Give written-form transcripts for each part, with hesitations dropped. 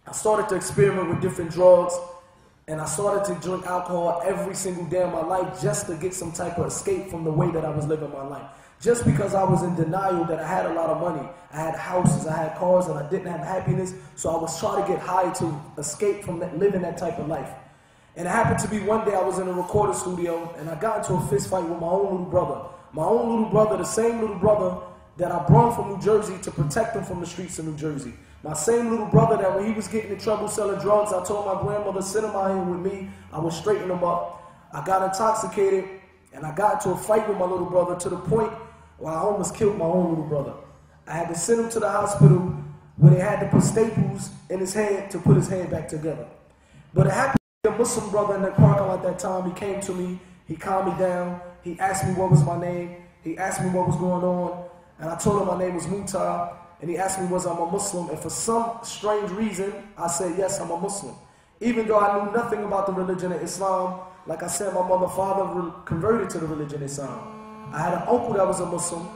I started to experiment with different drugs, and I started to drink alcohol every single day of my life just to get some type of escape from the way that I was living my life. Just because I was in denial that I had a lot of money, I had houses, I had cars, and I didn't have happiness, so I was trying to get high to escape from living that type of life. And it happened to be one day I was in a recording studio, and I got into a fist fight with my own little brother. My own little brother, the same little brother that I brought from New Jersey to protect him from the streets of New Jersey. My same little brother that when he was getting in trouble selling drugs, I told my grandmother, send him out here with me, I would straighten him up. I got intoxicated, and I got into a fight with my little brother to the point where I almost killed my own little brother. I had to send him to the hospital where they had to put staples in his head to put his head back together. But it happened to be a Muslim brother in the parking lot at that time. He came to me, he calmed me down, he asked me what was my name, he asked me what was going on, and I told him my name was Mutar, and he asked me was I a Muslim, and for some strange reason, I said yes, I'm a Muslim. Even though I knew nothing about the religion of Islam, like I said, my mother and father converted to the religion of Islam. I had an uncle that was a Muslim,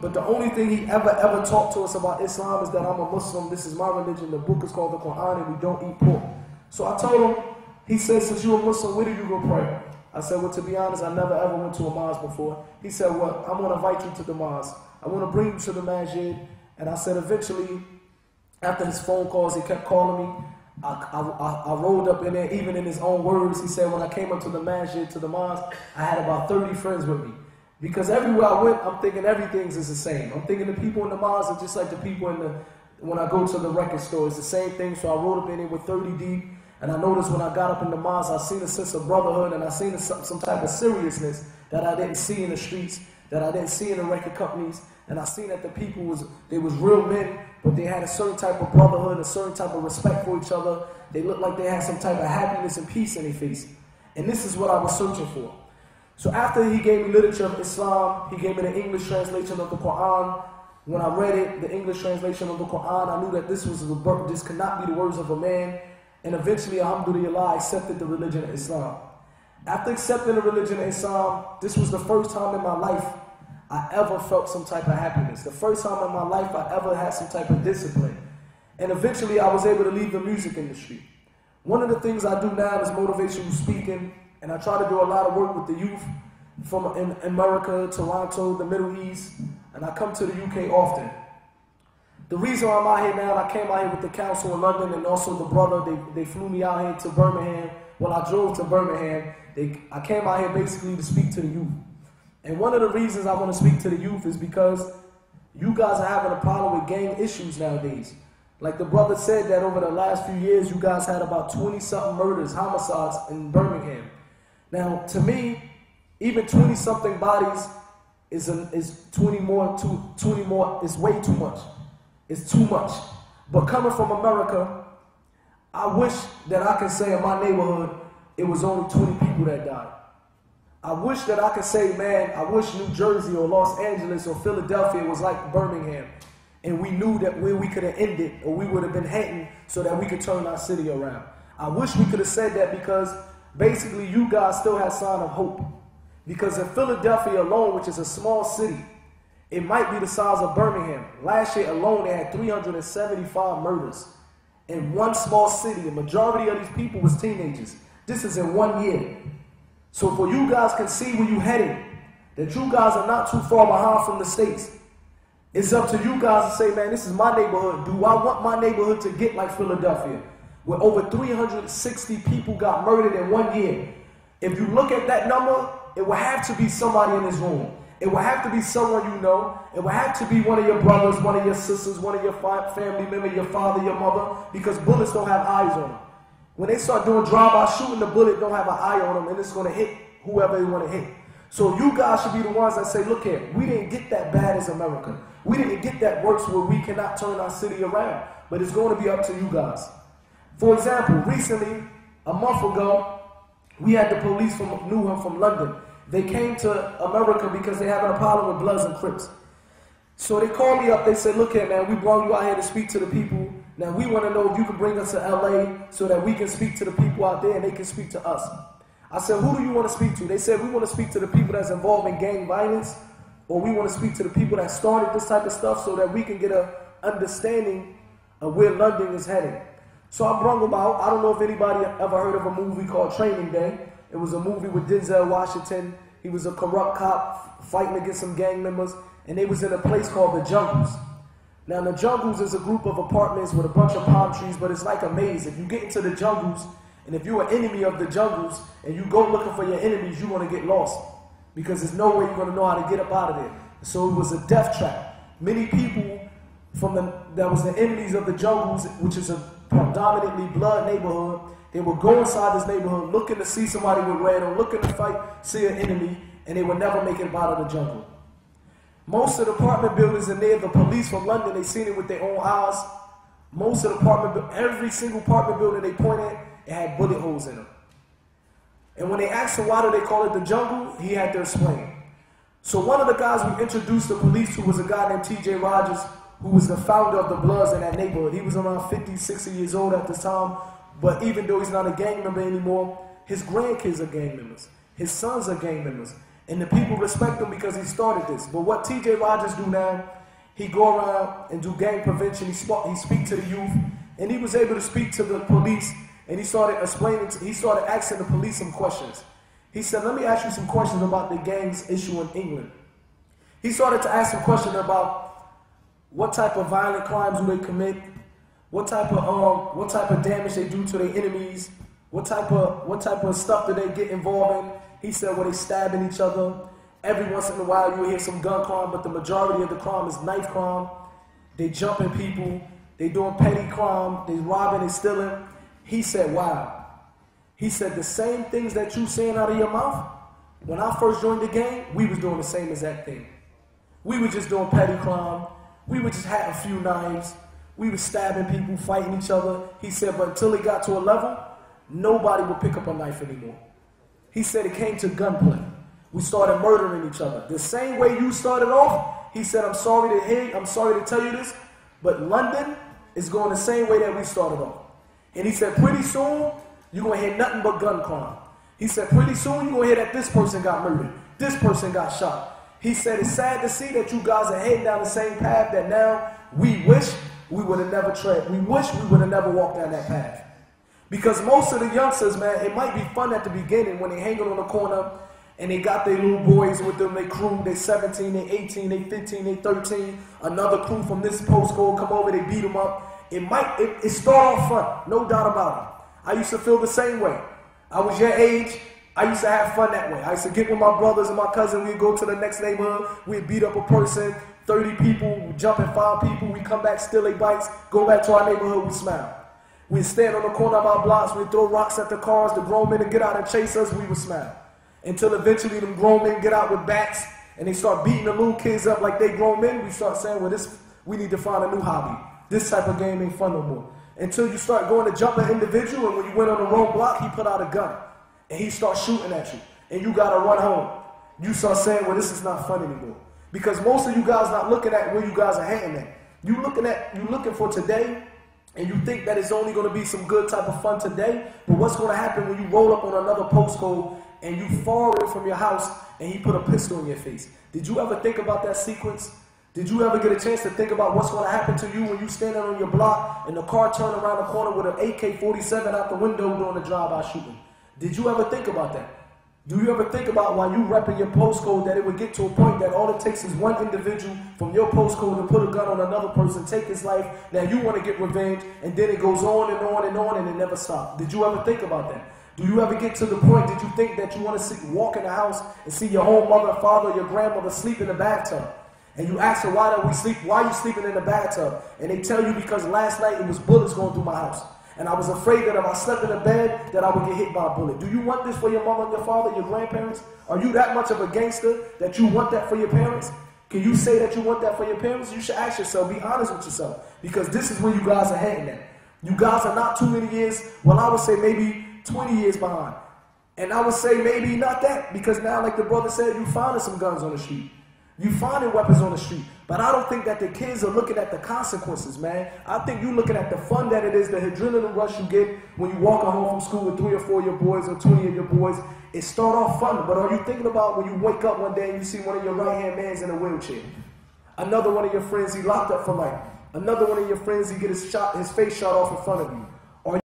but the only thing he ever talked to us about Islam is that I'm a Muslim, this is my religion, the book is called the Quran, and we don't eat pork. So I told him, he said, since you're a Muslim, where do you go pray? I said, well, to be honest, I never ever went to a mosque before. He said, well, I'm going to invite you to the mosque. I want to bring you to the masjid. And I said, eventually, after his phone calls, he kept calling me. I rolled up in there, even in his own words. He said, when I came up to the masjid, to the mosque, I had about 30 friends with me. Because everywhere I went, I'm thinking everything's is the same. I'm thinking the people in the mosque are just like the people when I go to the record store. It's the same thing, so I rolled up in there with 30 deep. And I noticed when I got up in the mosque, I seen a sense of brotherhood, and I seen some type of seriousness that I didn't see in the streets, that I didn't see in the record companies. And I seen that the people was real men, but they had a certain type of brotherhood, a certain type of respect for each other. They looked like they had some type of happiness and peace in their face. And this is what I was searching for. So after he gave me literature of Islam, he gave me the English translation of the Quran. When I read it, the English translation of the Quran, I knew that this could not be the words of a man. And eventually, alhamdulillah, I accepted the religion of Islam. After accepting the religion of Islam, this was the first time in my life I ever felt some type of happiness. The first time in my life I ever had some type of discipline. And eventually I was able to leave the music industry. One of the things I do now is motivational speaking, and I try to do a lot of work with the youth from in America, Toronto, the Middle East, and I come to the UK often. The reason why I'm out here now, I came out here with the council in London and also the brother, they flew me out here to Birmingham. Well, I drove to Birmingham. I came out here basically to speak to the youth. And one of the reasons I want to speak to the youth is because you guys are having a problem with gang issues nowadays. Like the brother said that over the last few years, you guys had about 20-something murders, homicides in Birmingham. Now, to me, even 20-something bodies is 20 more, it's way too much. It's too much. But coming from America, I wish that I could say in my neighborhood, it was only 20 people that died. I wish that I could say, man, I wish New Jersey or Los Angeles or Philadelphia was like Birmingham, and we knew that where we could have ended or we would have been heading so that we could turn our city around. I wish we could have said that because basically you guys still have sign of hope. Because in Philadelphia alone, which is a small city, it might be the size of Birmingham. Last year alone, they had 375 murders in one small city. The majority of these people was teenagers. This is in 1 year. So for you guys can see where you're heading, that you guys are not too far behind from the States. It's up to you guys to say, man, this is my neighborhood. Do I want my neighborhood to get like Philadelphia, where over 360 people got murdered in 1 year? If you look at that number, it will have to be somebody in this room. It will have to be someone you know. It will have to be one of your brothers, one of your sisters, one of your family members, your father, your mother, because bullets don't have eyes on them. When they start doing drive-by shooting, the bullet don't have an eye on them, and it's going to hit whoever they want to hit. So you guys should be the ones that say, look here, we didn't get that bad as America. We didn't get that worse where we cannot turn our city around. But it's going to be up to you guys. For example, recently, a month ago, we had the police from Newham from London. They came to America because they having a problem with Bloods and Crips. So they called me up, they said, look here, man, we brought you out here to speak to the people. Now we want to know if you can bring us to LA so that we can speak to the people out there and they can speak to us. I said, who do you want to speak to? They said, we want to speak to the people that's involved in gang violence, or we want to speak to the people that started this type of stuff so that we can get an understanding of where London is heading. So I brung him out. I don't know if anybody ever heard of a movie called Training Day. It was a movie with Denzel Washington. He was a corrupt cop fighting against some gang members, and they was in a place called the Jungles. Now, the Jungles is a group of apartments with a bunch of palm trees, but it's like a maze. If you get into the Jungles, and if you're an enemy of the Jungles, and you go looking for your enemies, you're going to get lost, because there's no way you're going to know how to get up out of there. So it was a death trap. Many people that was the enemies of the Jungles, which is a predominantly blood neighborhood, they would go inside this neighborhood looking to see somebody with red or looking to fight, see an enemy, and they would never make it out of the jungle. Most of the apartment buildings in there, the police from London, they seen it with their own eyes. Most of the every single apartment building they point at, it had bullet holes in them. And when they asked him why do they call it the jungle, he had to explain. So one of the guys we introduced the police to was a guy named T.J. Rogers, who was the founder of the Bloods in that neighborhood. He was around 50, 60 years old at this time, but even though he's not a gang member anymore, his grandkids are gang members. His sons are gang members. And the people respect him because he started this. But what T.J. Rogers do now, he go around and do gang prevention. He speak to the youth, and he was able to speak to the police, and he started asking the police some questions. He said, let me ask you some questions about the gangs issue in England. He started to ask some questions about what type of violent crimes do they commit, what type of damage they do to their enemies, what type of stuff do they get involved in. He said, well, they stabbing each other. Every once in a while you'll hear some gun crime, but the majority of the crime is knife crime. They jumping people, they doing petty crime, they robbing and stealing. He said, wow. He said, the same things that you saying out of your mouth, when I first joined the gang, we was doing the same exact thing. We were just doing petty crime. We were just having a few knives. We were stabbing people, fighting each other. He said, but until it got to a level, nobody would pick up a knife anymore. He said it came to gunplay. We started murdering each other. The same way you started off, he said, I'm sorry to tell you this, but London is going the same way that we started off. And he said, pretty soon, you're going to hear nothing but gun crime. He said, pretty soon, you're going to hear that this person got murdered. This person got shot. He said, it's sad to see that you guys are heading down the same path that now we wish we would have never tread. We wish we would have never walked down that path. Because most of the youngsters, man, it might be fun at the beginning when they hanging on the corner and they got their little boys with them, they crew, they 17, they 18, they 15, they 13, another crew from this postcode come over, they beat them up. It start off fun, no doubt about it. I used to feel the same way. I was your age, I used to have fun that way. I used to get with my brothers and my cousin, we'd go to the next neighborhood, we'd beat up a person, 30 people, jumping 5 people, we come back, steal their bikes, go back to our neighborhood, we smile. We'd stand on the corner of our blocks, we'd throw rocks at the cars, the grown men would get out and chase us, we would smile. Until eventually them grown men get out with bats and they start beating the little kids up like they grown men, we start saying, well, we need to find a new hobby. This type of game ain't fun no more. Until you start going to jump an individual, and when you went on the wrong block, he put out a gun. And he starts shooting at you. And you got to run home. You start saying, well, this is not fun anymore. Because most of you guys not looking at where you guys are heading at. You looking for today, and you think that it's only going to be some good type of fun today. But what's going to happen when you roll up on another postcode and you far away from your house and he put a pistol in your face? Did you ever think about that sequence? Did you ever get a chance to think about what's going to happen to you when you standing on your block and the car turn around the corner with an AK-47 out the window doing a drive-by shooting? Did you ever think about that? Do you ever think about while you repping your postcode that it would get to a point that all it takes is one individual from your postcode to put a gun on another person, take his life, now you want to get revenge, and then it goes on and on and on and it never stops? Did you ever think about that? Do you ever get to the point, did you think that you want to walk in the house and see your own mother, father, your grandmother sleep in the bathtub? And you ask her, why are you sleeping in the bathtub? And they tell you, because last night it was bullets going through my house. And I was afraid that if I slept in the bed, that I would get hit by a bullet. Do you want this for your mother and your father, your grandparents? Are you that much of a gangster that you want that for your parents? Can you say that you want that for your parents? You should ask yourself, be honest with yourself. Because this is where you guys are heading at. You guys are not too many years, well, I would say maybe 20 years behind. And I would say maybe not that, because now, like the brother said, you finding some guns on the street. You finding weapons on the street. But I don't think that the kids are looking at the consequences, man. I think you're looking at the fun that it is, the adrenaline rush you get when you walk home from school with 3 or 4 of your boys or 20 of your boys. It start off fun, but are you thinking about when you wake up one day and you see one of your right-hand mans in a wheelchair? Another one of your friends, he locked up for life. Another one of your friends, he get his face shot off in front of you.